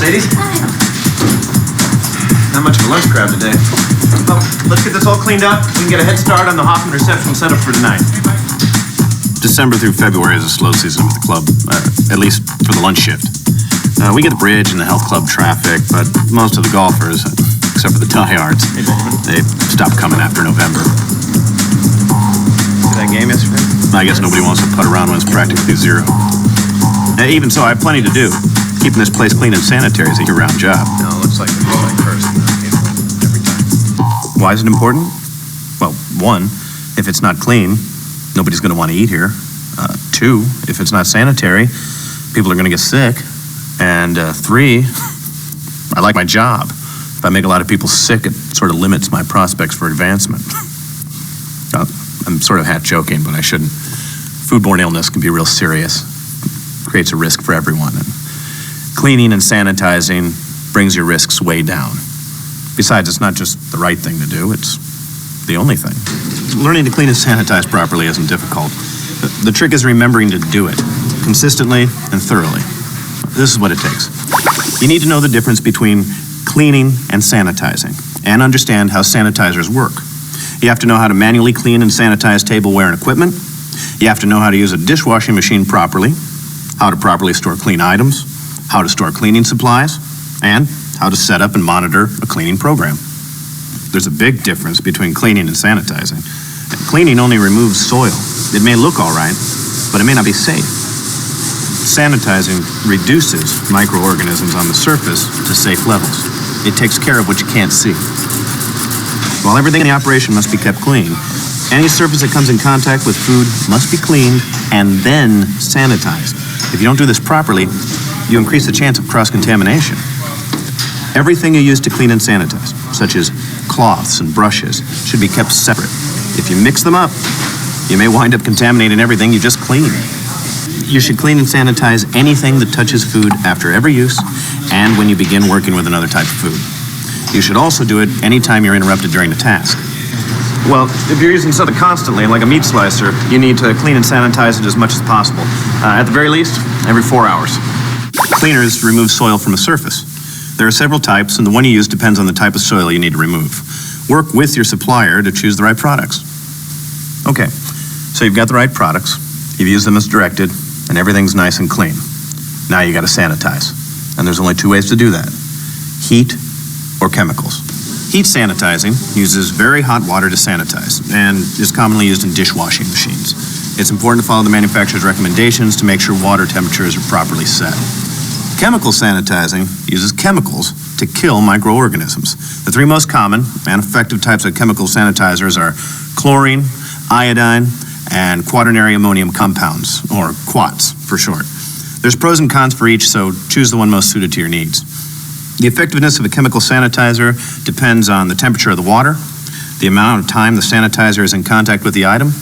Mercedes. Not much of a lunch crowd today. Well, let's get this all cleaned up. We can get a head start on the Hoffman reception setup for tonight. December through February is a slow season with the club, at least for the lunch shift. We get the bridge and the health club traffic, but most of the golfers, except for the diehards, they stop coming after November. See that game yesterday? I guess nobody wants to putt around when it's practically zero. Even so, I have plenty to do. Keeping this place clean and sanitary is a year-round job. No, it looks like the right person every time. Why is it important? Well, one, if it's not clean, nobody's going to want to eat here. Two, if it's not sanitary, people are going to get sick. And three, I like my job. If I make a lot of people sick, it sort of limits my prospects for advancement. I'm sort of half joking, but I shouldn't. Foodborne illness can be real serious. Creates a risk for everyone. And cleaning and sanitizing brings your risks way down. Besides, it's not just the right thing to do, it's the only thing. Learning to clean and sanitize properly isn't difficult. The trick is remembering to do it consistently and thoroughly. This is what it takes. You need to know the difference between cleaning and sanitizing and understand how sanitizers work. You have to know how to manually clean and sanitize tableware and equipment. You have to know how to use a dishwashing machine properly, how to properly store clean items, how to store cleaning supplies, and how to set up and monitor a cleaning program. There's a big difference between cleaning and sanitizing. Cleaning only removes soil. It may look all right, but it may not be safe. Sanitizing reduces microorganisms on the surface to safe levels. It takes care of what you can't see. While everything in the operation must be kept clean, any surface that comes in contact with food must be cleaned and then sanitized. If you don't do this properly, you increase the chance of cross-contamination. Everything you use to clean and sanitize, such as cloths and brushes, should be kept separate. If you mix them up, you may wind up contaminating everything you just cleaned. You should clean and sanitize anything that touches food after every use and when you begin working with another type of food. You should also do it anytime you're interrupted during a task. Well, if you're using something constantly, like a meat slicer, you need to clean and sanitize it as much as possible. At the very least, every 4 hours. Cleaners remove soil from a surface. There are several types, and the one you use depends on the type of soil you need to remove. Work with your supplier to choose the right products. Okay, so you've got the right products, you've used them as directed, and everything's nice and clean. Now you gotta sanitize. And there's only two ways to do that: heat or chemicals. Heat sanitizing uses very hot water to sanitize and is commonly used in dishwashing machines. It's important to follow the manufacturer's recommendations to make sure water temperatures are properly set. Chemical sanitizing uses chemicals to kill microorganisms. The three most common and effective types of chemical sanitizers are chlorine, iodine, and quaternary ammonium compounds, or quats for short. There's pros and cons for each, so choose the one most suited to your needs. The effectiveness of a chemical sanitizer depends on the temperature of the water, the amount of time the sanitizer is in contact with the item,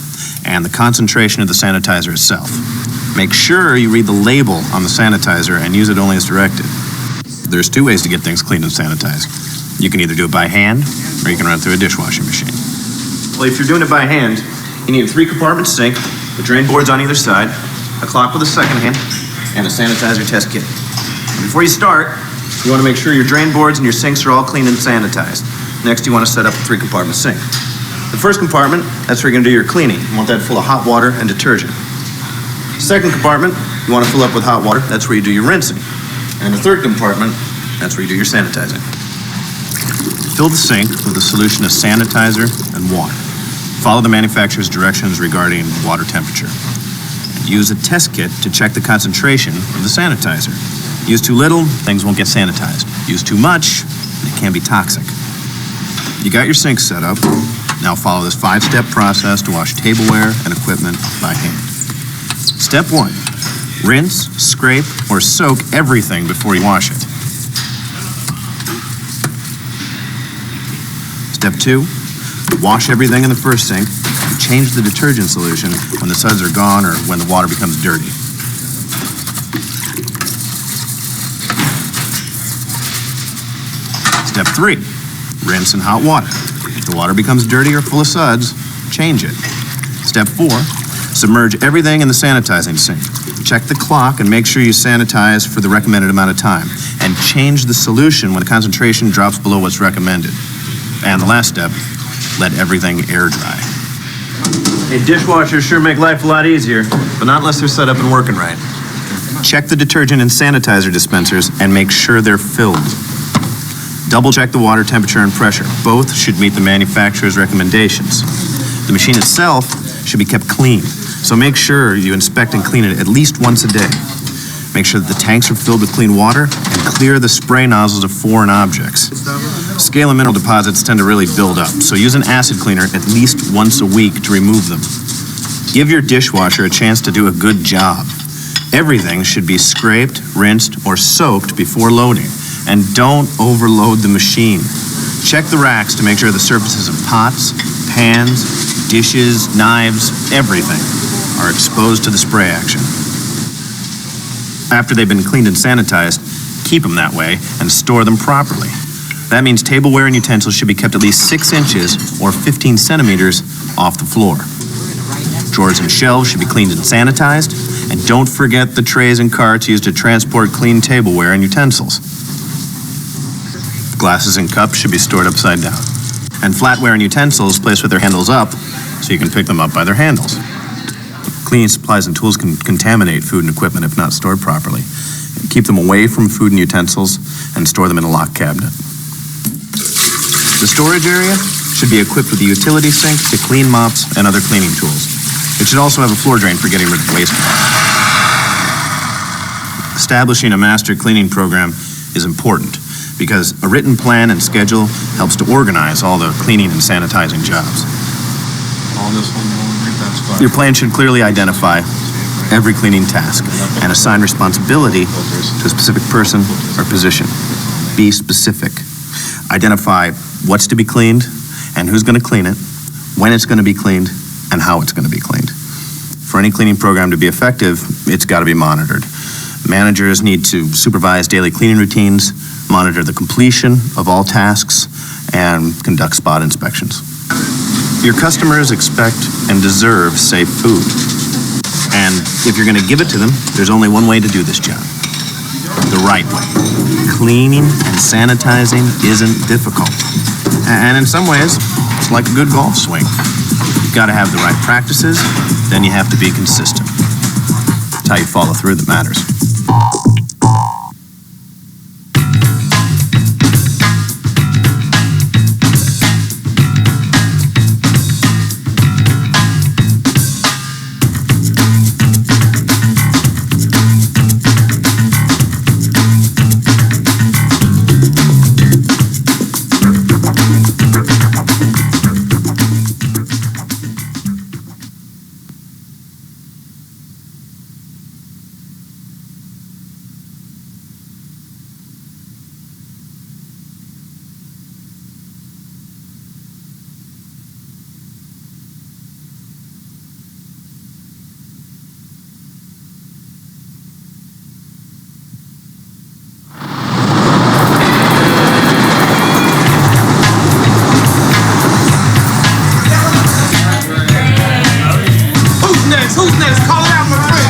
and the concentration of the sanitizer itself. Make sure you read the label on the sanitizer and use it only as directed. There's two ways to get things cleaned and sanitized. You can either do it by hand, or you can run it through a dishwashing machine. Well, if you're doing it by hand, you need a 3-compartment sink with drain boards on either side, a clock with a second hand, and a sanitizer test kit. And before you start, you want to make sure your drain boards and your sinks are all clean and sanitized. Next, you want to set up a 3-compartment sink. The first compartment, that's where you're going to do your cleaning. You want that full of hot water and detergent. Second compartment, you want to fill up with hot water. That's where you do your rinsing. And the third compartment, that's where you do your sanitizing. Fill the sink with a solution of sanitizer and water. Follow the manufacturer's directions regarding water temperature. Use a test kit to check the concentration of the sanitizer. Use too little, things won't get sanitized. Use too much, and it can be toxic. You got your sink set up. Now follow this 5-step process to wash tableware and equipment by hand. Step 1, rinse, scrape, or soak everything before you wash it. Step 2, wash everything in the first sink and change the detergent solution when the suds are gone or when the water becomes dirty. Step 3, rinse in hot water. If the water becomes dirty or full of suds, change it. Step 4, submerge everything in the sanitizing sink. Check the clock and make sure you sanitize for the recommended amount of time. And change the solution when the concentration drops below what's recommended. And the last step, let everything air dry. Hey, dishwashers sure make life a lot easier. But not unless they're set up and working right. Check the detergent and sanitizer dispensers and make sure they're filled. Double check the water temperature and pressure. Both should meet the manufacturer's recommendations. The machine itself should be kept clean, so make sure you inspect and clean it at least once a day. Make sure that the tanks are filled with clean water and clear the spray nozzles of foreign objects. Scale and mineral deposits tend to really build up, so use an acid cleaner at least once a week to remove them. Give your dishwasher a chance to do a good job. Everything should be scraped, rinsed, or soaked before loading. And don't overload the machine. Check the racks to make sure the surfaces of pots, pans, dishes, knives, everything are exposed to the spray action. After they've been cleaned and sanitized, keep them that way and store them properly. That means tableware and utensils should be kept at least 6 inches or 15 centimeters off the floor. Drawers and shelves should be cleaned and sanitized, and don't forget the trays and carts used to transport clean tableware and utensils. Glasses and cups should be stored upside down. And flatware and utensils placed with their handles up so you can pick them up by their handles. Cleaning supplies and tools can contaminate food and equipment if not stored properly. Keep them away from food and utensils and store them in a locked cabinet. The storage area should be equipped with a utility sink to clean mops and other cleaning tools. It should also have a floor drain for getting rid of wastewater. Establishing a master cleaning program is important because a written plan and schedule helps to organize all the cleaning and sanitizing jobs. Your plan should clearly identify every cleaning task and assign responsibility to a specific person or position. Be specific. Identify what's to be cleaned and who's going to clean it, when it's going to be cleaned, and how it's going to be cleaned. For any cleaning program to be effective, it's got to be monitored. Managers need to supervise daily cleaning routines, monitor the completion of all tasks, and conduct spot inspections. Your customers expect and deserve safe food. And if you're going to give it to them, there's only one way to do this job. The right way. Cleaning and sanitizing isn't difficult. And in some ways, it's like a good golf swing. You've got to have the right practices, then you have to be consistent. It's how you follow through that matters. Who's next? Call it out, my friend.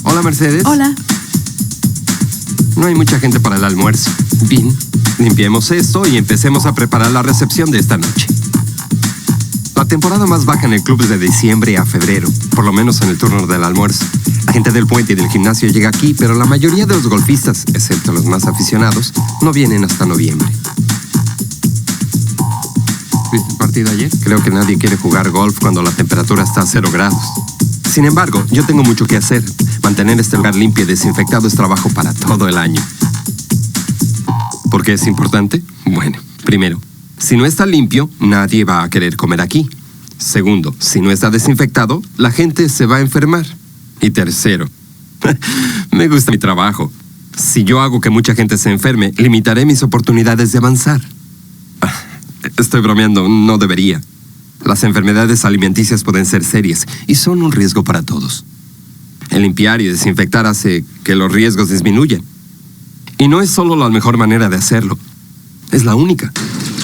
Hola, Mercedes. Hola. No hay mucha gente para el almuerzo. Bien, limpiemos esto y empecemos a preparar la recepción de esta noche. La temporada más baja en el club es de diciembre a febrero, por lo menos en el turno del almuerzo. La gente del puente y del gimnasio llega aquí, pero la mayoría de los golfistas, excepto los más aficionados, no vienen hasta noviembre. partido ayer? Creo que nadie quiere jugar golf cuando la temperatura está a 0 grados. Sin embargo, yo tengo mucho que hacer. Mantener este lugar limpio y desinfectado es trabajo para todo el año. ¿Por qué es importante? Bueno, primero, si no está limpio, nadie va a querer comer aquí. Segundo, si no está desinfectado, la gente se va a enfermar. Y tercero, me gusta mi trabajo. Si yo hago que mucha gente se enferme, limitaré mis oportunidades de avanzar. Estoy bromeando, no debería. Las enfermedades alimenticias pueden ser serias y son un riesgo para todos. El limpiar y desinfectar hace que los riesgos disminuyan. Y no es solo la mejor manera de hacerlo, es la única.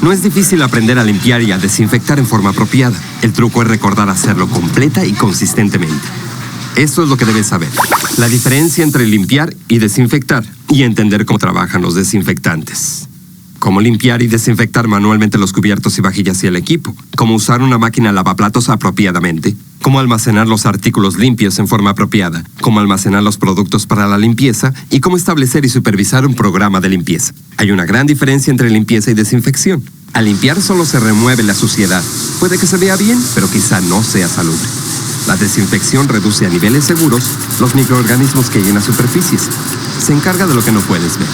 No es difícil aprender a limpiar y a desinfectar en forma apropiada. El truco es recordar hacerlo completa y consistentemente. Esto es lo que debes saber. La diferencia entre limpiar y desinfectar y entender cómo trabajan los desinfectantes. Cómo limpiar y desinfectar manualmente los cubiertos y vajillas y el equipo. Cómo usar una máquina lavaplatos apropiadamente. Cómo almacenar los artículos limpios en forma apropiada. Cómo almacenar los productos para la limpieza. Y cómo establecer y supervisar un programa de limpieza. Hay una gran diferencia entre limpieza y desinfección. Al limpiar solo se remueve la suciedad. Puede que se vea bien, pero quizá no sea salubre. La desinfección reduce a niveles seguros los microorganismos que hay en las superficies. Se encarga de lo que no puedes ver.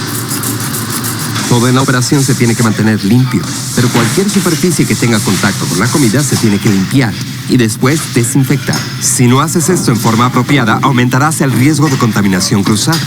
Todo en la operación se tiene que mantener limpio, pero cualquier superficie que tenga contacto con la comida se tiene que limpiar y después desinfectar. Si no haces esto en forma apropiada, aumentarás el riesgo de contaminación cruzada.